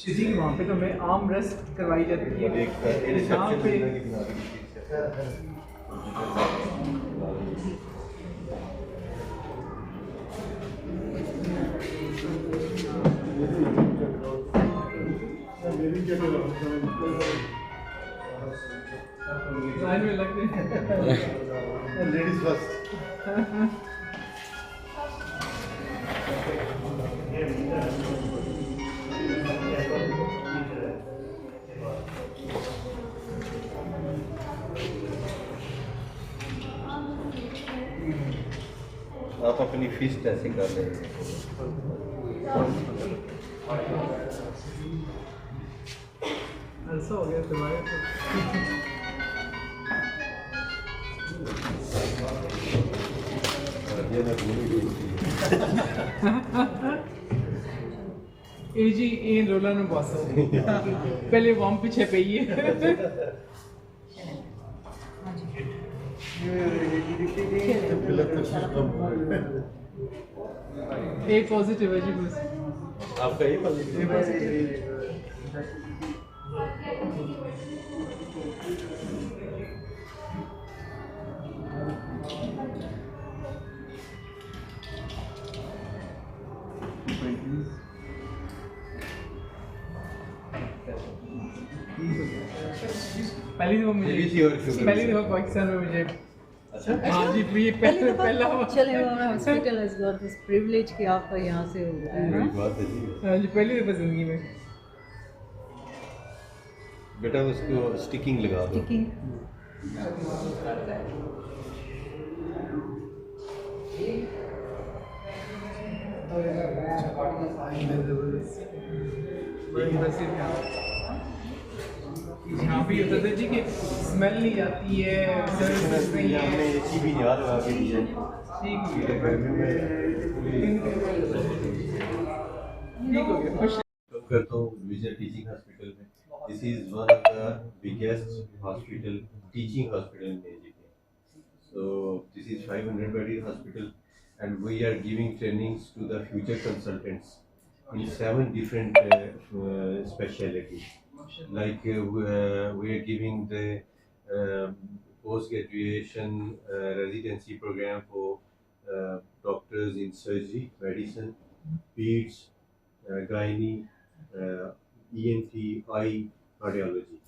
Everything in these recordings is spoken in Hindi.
इसी के वहाँ पे तो हमें आर्म रेस्ट करवाई जाती है यहाँ पे। लाइन में लग गए लेडीज फर्स्ट। आप अपनी फीस ऐसे कर रहे हैं। ऐसा हो गया तुम्हारे तो। ए जी इन रोला ने बॉस पहले वॉम पीछे पे ही एक पॉजिटिव है जी बस आपका ये पॉजिटिव पहली दफा पाकिस्तान में मुझे हाँ जी ये पहला चले hospital has got this privilege कि आपका यहाँ से हो गया है ना। हाँ जी पहली दफा जिंदगी में। बेटा उसको स्टिकिंग लगा दो। यहाँ पे होता था जी कि स्मेल नहीं आती है सर्विसेज नहीं है एसी भी यहाँ लगा के दी है। ठीक हो गया खुश करता हूँ विजय टीचिंग हॉस्पिटल में। This is one of the biggest hospital teaching hospital in AGK. So this is 500 bedded hospital and we are giving trainings to the future consultants in 7 different specialties. Like we are giving the post-graduation residency program for doctors in surgery, medicine, peds, gynae, ENT, eye, cardiology.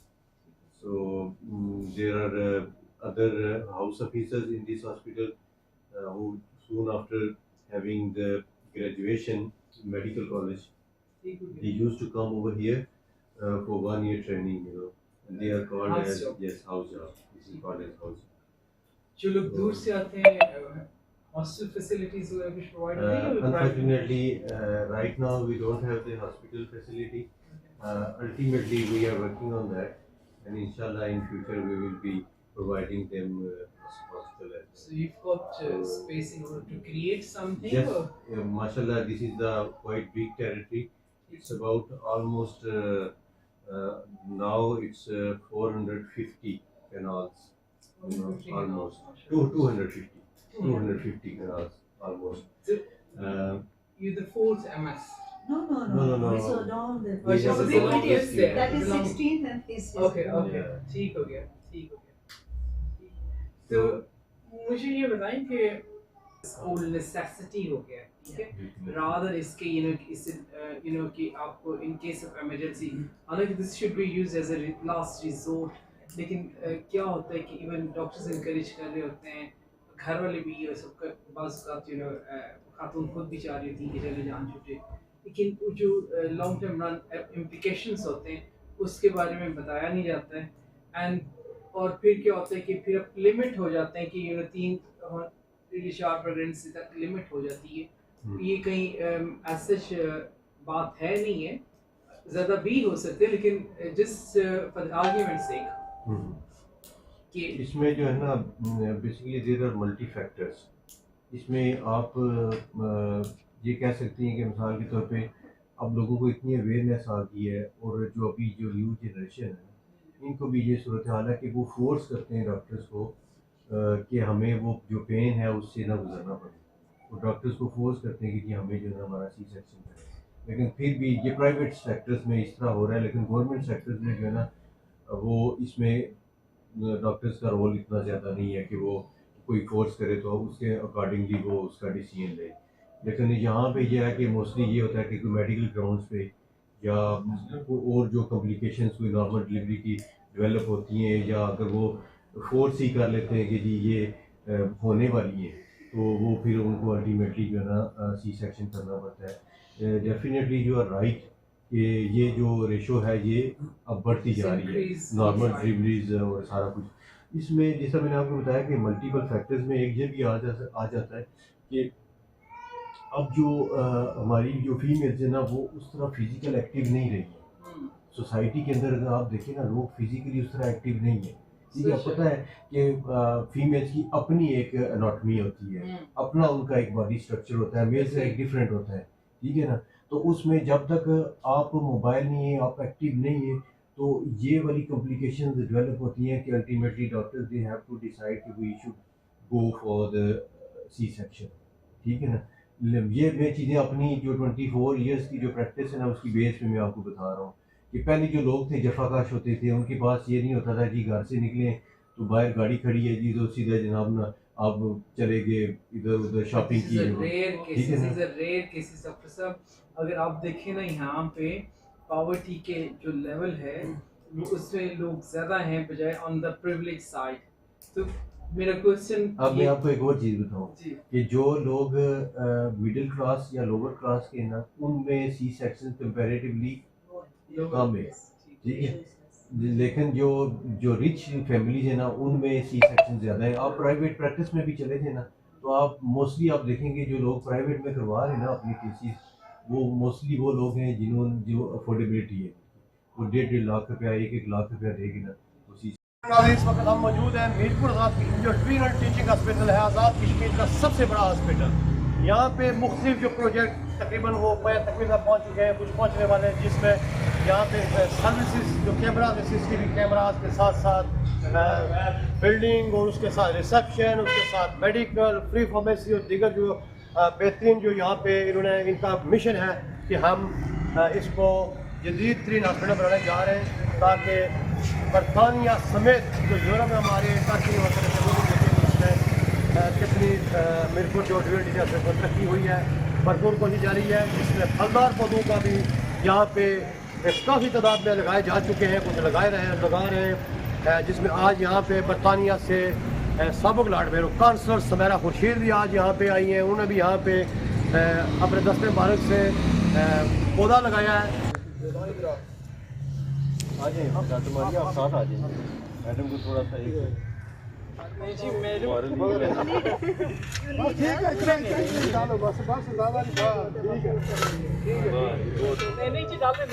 So there are other house officers in this hospital who soon after having the graduation in medical college, they used to come over here for 1 year training, you know. And they are called House as job. yes house job. This is called as house job. जो लोग दूर से आते हैं हॉस्टल फैसिलिटीज वगैरह कुछ प्रोवाइड होती है Unfortunately, right now we don't have the hospital facility. Ultimately, we are working on that, and inshallah, in future we will be providing them hospital as well. So you've got space in order to create something Yes, or mashallah, this is the quite big territory. It's about almost now it's 450 canals, you know, 250 almost canals. 250 canals almost. So Uh, you're the fourth MS. No. We saw down the We have So a the long audience list there. here. that is Belong- 16th and this is Okay. Yeah. ठीक हो गया तो मुझे ये बताएं कि स्कूल नेसेसिटी हो गया ठीक है rather इसके you know कि आपको in case of emergency हालांकि this should be used as a last resort लेकिन क्या होता है कि even doctors encourage कर रहे होते हैं घर वाले भी ये सब बाज़ औक़ात you know खातून खुद भी चाह रही होती हैं कि चले जान छूटे लेकिन वो जो लॉन्ग टर्म रन implications होते हैं उसके बारे में बताया नहीं जाता है एंड और फिर क्या होता है कि फिर अब लिमिट हो जाते हैं कि ये 4 प्रेगनेंसी तक लिमिट हो जाती है ये कहीं ऐसा बात है नहीं है ज़्यादा भी हो सकते हैं लेकिन जिस आर्ग्यूमेंट से कि इसमें जो है ना basically there are multi factors. इसमें आप ये कह सकती हैं कि मिसाल के तौर पे अब लोगों को इतनी अवेयरनेस आ गई है और जो अभी जो न्यू जनरेशन है इनको भी ये सूरत हाल है कि वो फोर्स करते हैं डॉक्टर्स को कि हमें वो जो पेन है उससे ना गुजरना पड़े। वो डॉक्टर्स को फोर्स करते हैं कि जी हमें जो है हमारा सी सेक्शन करें। लेकिन फिर भी ये प्राइवेट सेक्टर्स में इस तरह हो रहा है, लेकिन गवर्नमेंट सेक्टर्स में जो है ना वो इसमें डॉक्टर्स का रोल इतना ज़्यादा नहीं है कि वो कोई कोर्स करे तो उसके अकॉर्डिंगली वो उसका डिसीजन ले। लेकिन यहाँ पे ये है कि मोस्टली ये होता है कि कोई मेडिकल ग्राउंड्स पे या और जो कॉम्प्लिकेशंस कोई नॉर्मल डिलीवरी की डेवलप होती हैं, या अगर वो फोर्स ही कर लेते हैं कि जी ये होने वाली है, तो वो फिर उनको अल्टीमेटली जो है ना सी सेक्शन करना पड़ता है। डेफिनेटली यू आर राइट कि ये जो रेशो है ये अब बढ़ती जा रही है, नॉर्मल डिलीवरीज और सारा कुछ। इसमें जैसा मैंने आपको बताया कि मल्टीपल फैक्टर्स में एक ये भी आ जाता है कि अब जो हमारी जो फीमेल्स है ना वो उस तरह फिजिकल एक्टिव नहीं रही है। सोसाइटी के अंदर अगर आप देखें ना, लोग फिजिकली उस तरह एक्टिव नहीं है। ठीक है, पता है कि फीमेल्स की अपनी एक एनाटॉमी होती है, अपना उनका एक बॉडी स्ट्रक्चर होता है, मेल से एक डिफरेंट होता है। ठीक है ना, तो उसमें जब तक आप मोबाइल नहीं है, आप एक्टिव नहीं है, तो ये वाली कॉम्प्लिकेशंस डेवलप होती हैं कि ultimately doctors they have to decide कि we should go for the C section. ठीक है ना, ये मैं चीज़ें अपनी जो 24 इयर्स की जो प्रैक्टिस है ना उसकी बेस पे मैं आपको बता रहा हूँ कि पहले जो लोग थे जफाकाश होते थे, उनके पास ये नहीं होता था कि घर से निकले तो बाहर गाड़ी खड़ी है जी तो सीधा जनाब ना आप चले गए इधर उधर शॉपिंग की। ठीक है ना, रेयर केसेस डॉक्टर साहब, अगर आप देखें ना यहाँ पे पॉवर्टी के जो लेवल है वो उसमें लोग ज़्यादा हैं बजाय ऑन द प्रिविलेज साइड। तो मेरा क्वेश्चन अब मैं आपको एक और चीज़ बताऊँ कि जो लोग मिडिल क्लास या लोअर क्लास के ना उनमें सी सेक्शन कंपेरेटिवली कम है। ठीक है, लेकिन जो जो रिच फैमिलीज है ना उनमें सी सेक्शन ज़्यादा है। आप प्राइवेट प्रैक्टिस में भी चले थे ना तो आप मोस्टली आप देखेंगे जो लोग प्राइवेट में करवा रहे हैं ना अपनी केसेस, वो मोस्टली वो लोग हैं जिन्होंने जो अफोर्डेबिलिटी है, वो 1.5 लाख रुपया 1 लाख रुपया देगी ना उसी। इस वक्त हम मौजूद हैं मीरपुर आज़ाद की जो ट्रीनल टीचिंग हॉस्पिटल है, आज़ाद कश्मीर का सबसे बड़ा हॉस्पिटल। यहाँ पे मुख्तलिफ जो प्रोजेक्ट तकरीबन वो तकरीबन पहुँच चुके हैं, कुछ पहुँचने वाले हैं, जिसमें यहाँ पे सर्विसेज जो कैमरा CCTV कैमराज के साथ साथ बिल्डिंग और उसके साथ रिसेप्शन, उसके साथ मेडिकल फ्री फार्मेसी और दीगर जो बेहतरीन जो यहाँ पे इन्होंने इनका मिशन है कि हम इसको जदीद तरीन हॉस्पिटल बनाने जा रहे हैं ताकि बरतानिया समेत जो यूरोप में हमारे टर्की इसमें कितनी मीरपुर जो तरक्की हुई है, भरपूर कोशिश जारी है। जिसमें फलदार पौधों का भी यहाँ पे काफ़ी तादाद में लगाए जा चुके हैं, कुछ लगा रहे हैं, जिसमें आज यहाँ पे बरतानिया से सबक लाट में काउंसलर समेरा खुर्शीद भी आज यहाँ पे आई हैं। उन्होंने भी यहाँ पे अपने दस्ते मुबारक से पौधा लगाया है। आ जाइए डॉक्टर मारिया, आप साथ आ जाइए, मैडम को थोड़ा सा नहीं जी मैडम ठीक है डालो बस ज़्यादा ठीक है नहीं जी डालने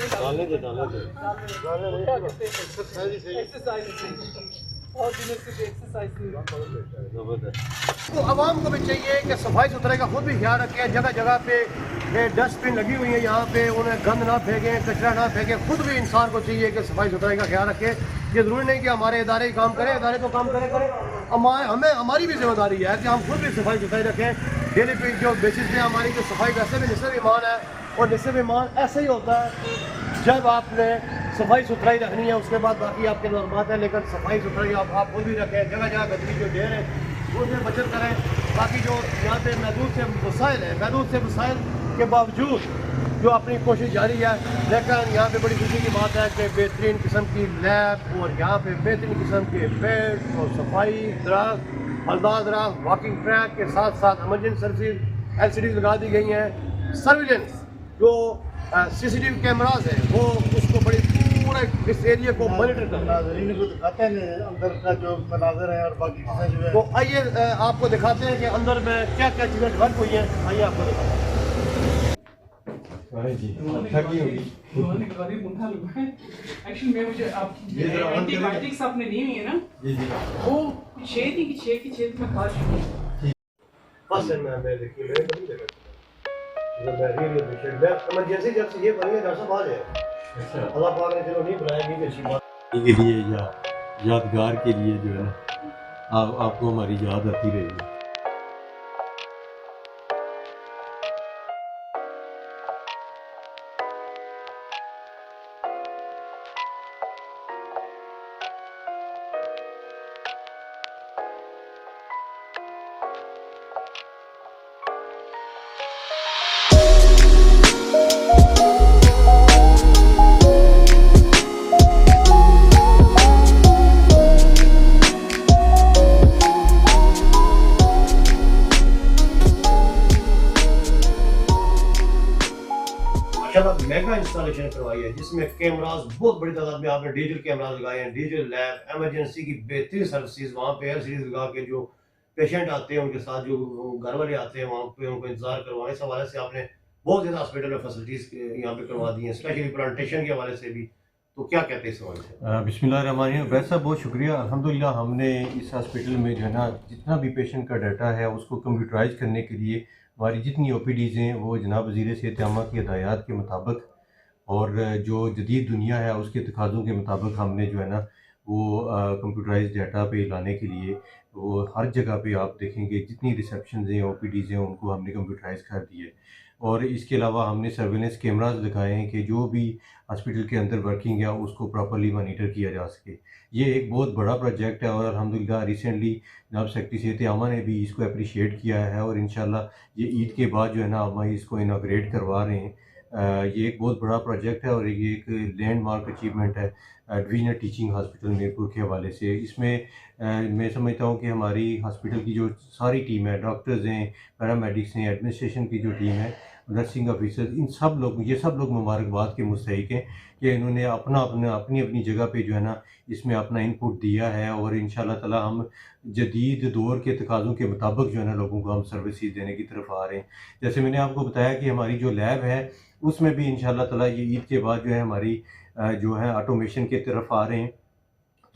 एक्सरसाइज और दिनों से एक्सरसाइज तो आवाम को भी चाहिए कि सफाई सुथराई का खुद भी ख्याल रखें। जगह जगह पे डस्टबिन लगी हुई है, यहाँ पे उन्हें गंद ना फेंकें, कचरा ना फेंकें। खुद भी इंसान को चाहिए कि सफाई सुथराई का ख्याल रखें। ये ज़रूरी नहीं कि हमारे इदारे ही काम करें, इदारे तो काम करें, हमें हमारी भी जिम्मेदारी है कि हम खुद भी सफाई सुथराई रखें। डेली पे जो बेसिस पे हमारी जो सफाई वैसे भी निस्फ़ ईमान है, और निस्फ़ ईमान ऐसे ही होता है जब आपने सफाई सुथराई रखनी है, उसके बाद बाकी आपके नॉर्मात है। लेकिन सफाई सुथराई आप खुद भी रखें। जगह जगह गंदगी जो ढेर है उसमें बचत करें। बाकी जो यहाँ पे महदूद से वसाइल के बावजूद जो अपनी कोशिश जारी है। लेकिन यहाँ पे बड़ी खुशी की बात है कि बेहतरीन किस्म की लैब और यहाँ पे बेहतरीन किस्म के बेड और सफाई दराज, फलदार दराज, वॉकिंग ट्रैक के साथ साथ एमरजेंसी सर्विस LCD लगा दी गई हैं। सर्विलेंस जो CCTV कैमराज है वो उसको बड़ी पूरे इस एरिया को मॉनिटर करता है, इनको दिखाते हैं अंदर का जो मनाजर है और बाकी चीज़ें जो है। तो आइए आपको दिखाते हैं कि अंदर में क्या क्या चीज़ें डेवलप हुई हैं। आइए आपको दिखाते हैं। एक्चुअली मैं मुझे आपकी एंटीबायोटिक्स आपने दी हुई है ना वो 6 की 6 में खा चुकी हूँ। बस मैं देखिए मेरे को नहीं देखा इमरजेंसी जब से ये बनी है डॉक्टर साहब आ जाए। अल्लाह पाक ने चलो नहीं बुलाया, नहीं अच्छी बात के लिए या यादगार के लिए जो है ना आपको हमारी याद आती रहेगी। माशाल्लाह मेगा इंस्टॉलेशन करवाई है, जिसमें कैमरास बहुत बड़ी तादाद में आपने डिजिटल कैमरास लगाए हैं, डिजिटल लैब, इमरजेंसी की बेहतरीन सर्विसेज, वहाँ पे एलसीडीज लगा के जो पेशेंट आते हैं उनके साथ जो घर वाले आते हैं वहाँ पे उनको इंतजार करवाने इस हवाले से आपने बहुत ज़्यादा हॉस्पिटल में फैसिलिटीज़ यहाँ पे करवा दी हैं, स्पेशली प्लांटेशन के हवाले से भी। तो क्या कहते हैं इस हवाले से? बिस्मिल्लाहिर्रहमानिर्रहीम। वैसा बहुत शुक्रिया, अल्हम्दुलिल्लाह हमने इस हॉस्पिटल में जो है ना जितना भी पेशेंट का डाटा है उसको कंप्यूटराइज करने के लिए हमारी जितनी ओपीडीज़ हैं वो जनाब वज़ीर सेहत आमा की हिदायत के मुताबिक और जो जदीद दुनिया है उसके तकाज़ों के मुताबिक हमने जो है ना वो कंप्यूटराइज डाटा पे लाने के लिए वो हर जगह पे आप देखेंगे जितनी रिसेप्शन हैं ओपीडीज़ हैं उनको हमने कंप्यूटराइज कर दिए। और इसके अलावा हमने सर्वेलेंस कैमरास लगाए हैं कि जो भी हॉस्पिटल के अंदर वर्किंग है उसको प्रॉपर्ली मॉनिटर किया जा सके। ये एक बहुत बड़ा प्रोजेक्ट है और अल्हम्दुलिल्लाह रिसेंटली जनाब सेक्रेटरी सेहत आमा ने भी इसको अप्रिशिएट किया है और इंशाल्लाह ये ईद के बाद जो है ना हम इसको इनाग्रेट करवा रहे हैं। ये एक बहुत बड़ा प्रोजेक्ट है और ये एक लैंडमार्क अचीवमेंट है डिवीजनल टीचिंग हॉस्पिटल मीरपुर के हवाले से। इसमें मैं समझता हूँ कि हमारी हॉस्पिटल की जो सारी टीम है, डॉक्टर्स हैं, पैरामेडिक्स हैं, एडमिनिस्ट्रेशन की जो टीम है, नर्सिंग ऑफिसर्स, इन सब लोग ये सब लोग मुबारकबाद के मुस्तहिक हैं कि इन्होंने अपनी अपनी जगह पे जो है ना इसमें अपना इनपुट दिया है और इंशाल्लाह ताला हम जदीद दौर के तकाज़ों के मुताबिक जो है ना लोगों को हम सर्विसेज देने की तरफ आ रहे हैं। जैसे मैंने आपको बताया कि हमारी जो लैब है उसमें भी इंशाल्लाह ताला ये ईद के बाद जो है हमारी जो है ऑटोमेशन की तरफ आ रहे हैं।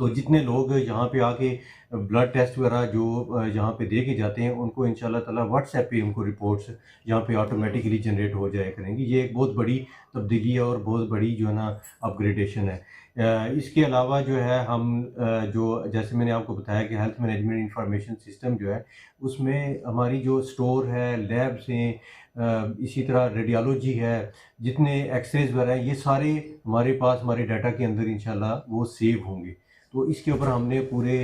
तो जितने लोग यहाँ पे आके ब्लड टेस्ट वगैरह जो यहाँ पे दे के जाते हैं उनको इंशाल्लाह ताला व्हाट्सएप पे उनको रिपोर्ट्स यहाँ पे ऑटोमेटिकली जनरेट हो जाया करेंगी। ये एक बहुत बड़ी तब्दीली है और बहुत बड़ी जो है ना अपग्रेडेशन है। इसके अलावा जो है हम जो जैसे मैंने आपको बताया कि हेल्थ मैनेजमेंट इंफॉर्मेशन सिस्टम जो है उसमें हमारी जो स्टोर है, लैब्स हैं, इसी तरह रेडियोलॉजी है, जितने एक्सरेज वगैरह हैं ये सारे हमारे पास हमारे डाटा के अंदर इंशाल्लाह वो सेव होंगे। तो इसके ऊपर हमने पूरे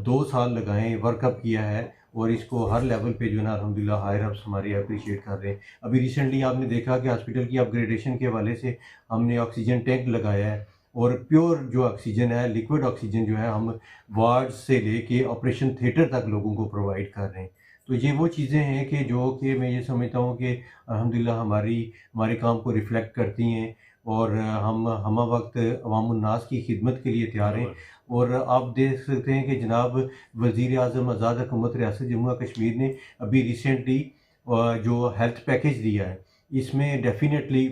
2 साल लगाए, वर्कअप किया है और इसको हर लेवल पे जो है ना अल्हम्दुलिल्लाह हायर अप्स हमारे अप्रिशिएट कर रहे हैं। अभी रिसेंटली आपने देखा कि हॉस्पिटल की अपग्रेडेशन के हवाले से हमने ऑक्सीजन टैंक लगाया है और प्योर जो ऑक्सीजन है, लिक्विड ऑक्सीजन जो है हम वार्ड से लेके ऑपरेशन थिएटर तक लोगों को प्रोवाइड कर रहे हैं। तो ये वो चीज़ें हैं कि जो कि मैं ये समझता हूँ कि अल्हम्दुलिल्लाह हमारे काम को रिफ़्लेक्ट करती हैं और हम वक्त अवामुन्नास की खिदमत के लिए तैयार हैं। और आप देख सकते हैं कि जनाब वज़ीर आज़म आज़ाद हुकूमत रियासत जम्मू और कश्मीर ने अभी रिसेंटली जो हेल्थ पैकेज दिया है इसमें डेफिनेटली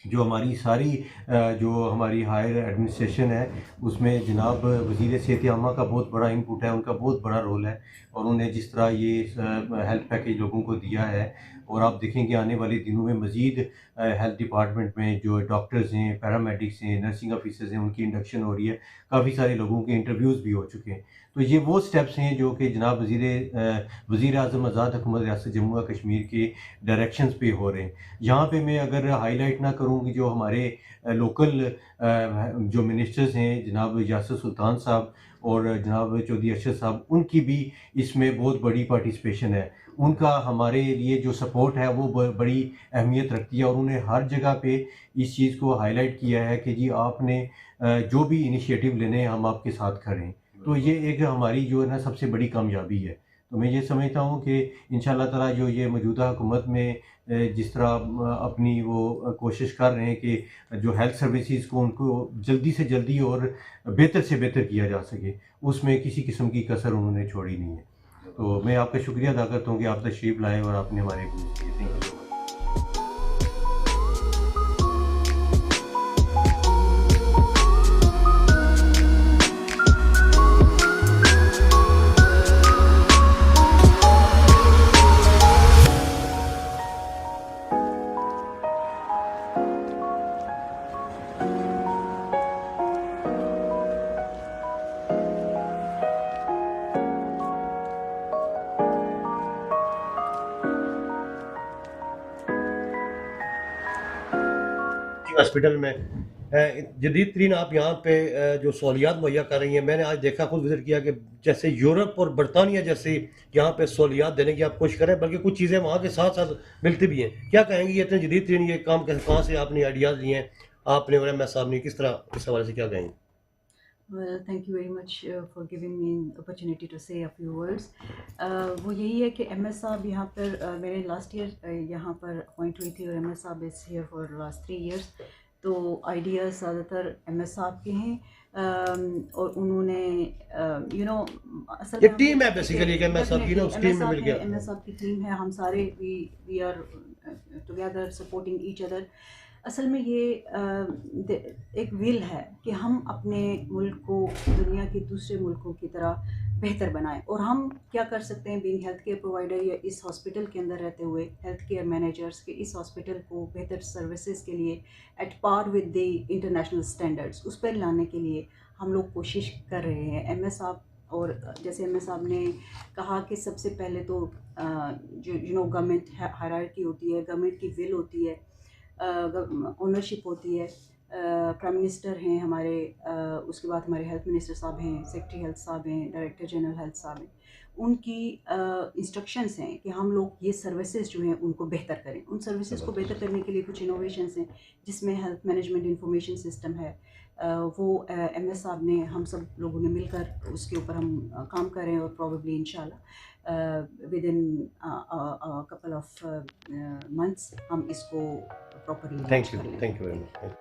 जो हमारी सारी जो हमारी हायर एडमिनिस्ट्रेशन है उसमें जनाब वज़ीर सेहत आमा का बहुत बड़ा इनपुट है, उनका बहुत बड़ा रोल है और उन्हें जिस तरह ये हेल्थ पैकेज लोगों को दिया है और आप देखेंगे आने वाले दिनों में मज़ीद हेल्थ डिपार्टमेंट में जो डॉक्टर्स हैं, पैरामेडिक्स हैं, नर्सिंग ऑफिसर्स हैं उनकी इंडक्शन हो रही है, काफ़ी सारे लोगों के इंटरव्यूज़ भी हो चुके हैं। तो ये वो स्टेप्स हैं जो कि जनाब वज़ीर आज़म आज़ाद हुकूमत रियासत जम्मू और कश्मीर के डायरेक्शंस पे हो रहे हैं। यहाँ पे मैं अगर हाईलाइट ना करूँ कि जो हमारे लोकल जो मिनिस्टर्स हैं जनाब यासर सुल्तान साहब और जनाब चौधरी अरशद साहब, उनकी भी इसमें बहुत बड़ी पार्टिसिपेशन है। उनका हमारे लिए जो सपोर्ट है वो बड़ी अहमियत रखती है और उन्हें हर जगह पे इस चीज़ को हाईलाइट किया है कि जी आपने जो भी इनिशिएटिव लेने हैं हम आपके साथ खड़े हैं। तो ये एक हमारी जो है ना सबसे बड़ी कामयाबी है। तो मैं ये समझता हूँ कि इंशाल्लाह ताला जो ये मौजूदा हुकूमत में जिस तरह अपनी वो कोशिश कर रहे हैं कि जो हेल्थ सर्विसेज को उनको जल्दी से जल्दी और बेहतर से बेहतर किया जा सके, उसमें किसी किस्म की कसर उन्होंने छोड़ी नहीं है। तो मैं आपका शुक्रिया अदा करता हूँ कि आप तशरीफ़ लाए और आपने हमारे थैंक यू। हॉस्पिटल में जदीद तरीन आप यहाँ पे जो सहूलियात मुहैया कर रही हैं, मैंने आज देखा, खुद विजिट किया कि जैसे यूरोप और बरतानिया जैसे यहाँ पे सहूलियात देने की आप कोशिश करें, बल्कि कुछ चीज़ें वहाँ के साथ साथ मिलती भी हैं। क्या कहेंगे ये इतने जदीद तरीन ये काम कहाँ से आपने आइडियाज़ लिए हैं आपने और एम एस साहब ने, किस तरह इस हवाले से क्या कहेंगे? Well, thank you very much for giving me an opportunity to say a few words. वो यही है कि एम एस साहब यहाँ पर मैंने लास्ट ईयर यहाँ पर अपॉइंट हुई थी और एम एस साहब is here for last 3 years. तो आइडियाज़ ज़्यादातर एम एस साहब के हैं और उन्होंने यू नो असल ये में टीम है बेसिकली कि MS साहब की ना उस टीम में मिल गया। एम एस साहब की टीम है, हम सारे we are together supporting each other. असल में ये एक विल है कि हम अपने मुल्क को दुनिया के दूसरे मुल्कों की तरह बेहतर बनाएं और हम क्या कर सकते हैं बीइंग हेल्थ केयर प्रोवाइडर या इस हॉस्पिटल के अंदर रहते हुए हेल्थ केयर मैनेजर्स के इस हॉस्पिटल को बेहतर सर्विसेज के लिए at par with the international standards उस पर लाने के लिए हम लोग कोशिश कर रहे हैं। एम एस साहब और जैसे एम एस साहब ने कहा कि सबसे पहले तो जो गवर्नमेंट हायरार्की होती है, गवर्नमेंट की विल होती है, ओनरशिप होती है, प्राइम मिनिस्टर हैं हमारे, उसके बाद हमारे हेल्थ मिनिस्टर साहब हैं, सेक्रेटरी हेल्थ साहब हैं, डायरेक्टर जनरल हेल्थ साहब हैं। उनकी इंस्ट्रक्शंस हैं कि हम लोग ये सर्विसेज जो हैं उनको बेहतर करें। उन सर्विसेज को बेहतर करने के लिए कुछ इनोवेशंस हैं जिसमें हेल्थ मैनेजमेंट इंफॉर्मेशन सिस्टम है। वो एम एस साहब ने हम सब लोगों ने मिलकर उसके ऊपर हम काम कर रहे हैं और प्रॉबेबली इंशाल्लाह with in couple of months हम इसको properly thank you very much.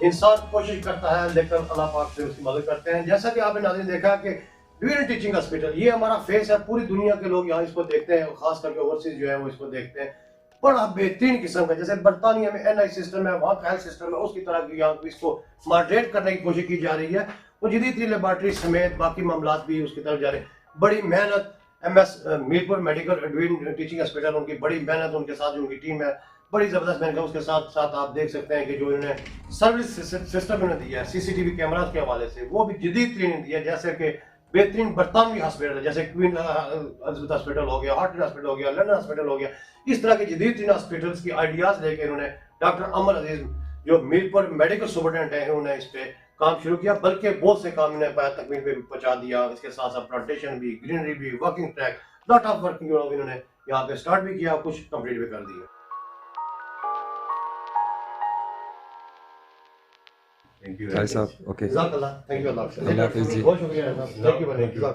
इंसान कोशिश करता है लेकिन अल्लाह पाक से उसकी मदद करते हैं। जैसा कि आपने नाज़रीन देखा कि ड्यूरिंग टीचिंग हॉस्पिटल ये हमारा फेस है, पूरी दुनिया के लोग यहाँ इसको देखते हैं, खास करके ओवरसीज जो है वो इसको देखते हैं। बड़ा बेहतरीन किस्म का, जैसे बरतानिया में NI सिस्टम है, वहाँ का हेल्थ सिस्टम है, उसकी तरह यहाँ इसको मॉडरेट करने की कोशिश की जा रही है। वो जदीद लेबॉर्ट्री समेत बाकी मामलात भी उसकी तरफ जा रहे हैं। बड़ी मेहनत MS Mirpur medical during teaching hospital, उनकी बड़ी मेहनत, उनके साथ जो उनकी टीम है बड़ी ज़बरदस्त मेहनत। उसके साथ साथ आप देख सकते हैं कि जो इन्होंने सर्विस सिस्टम इन्होंने दिया है CCTV कैमरास के हवाले से, वो भी जदीद तरीन दिया है। जैसे कि बेहतरीन बरतानवी हॉस्पिटल है, जैसे क्वीन एलिजाबेथ हॉस्पिटल हो गया, हार्ट हॉस्पिटल हो गया, लंदन हॉस्पिटल हो गया। इस तरह के जदीद तरीन हॉस्पिटल्स की आइडियाज़ लेके इन्होंने डॉक्टर अमर अजीज जो मीरपुर मेडिकल सुपरटेंडेंट है, उन्होंने इस पे काम शुरू किया, बल्कि बहुत से काम इन्हें पाया तकमील पे पहुंचा दिया। इसके साथ साथ प्लांटेशन भी, ग्रीनरी भी, walking track, lot of working इन्होंने यहाँ पे स्टार्ट भी किया, कुछ कंप्लीट भी कर दिया। Thank you. भाई साहब, ओके, जज़ाकल्लाह, थैंक यू, अल्लाह हाफ़िज़। अल्लाह हाफ़िज़ जी। बहुत शुक्रिया साहब, थैंक यू।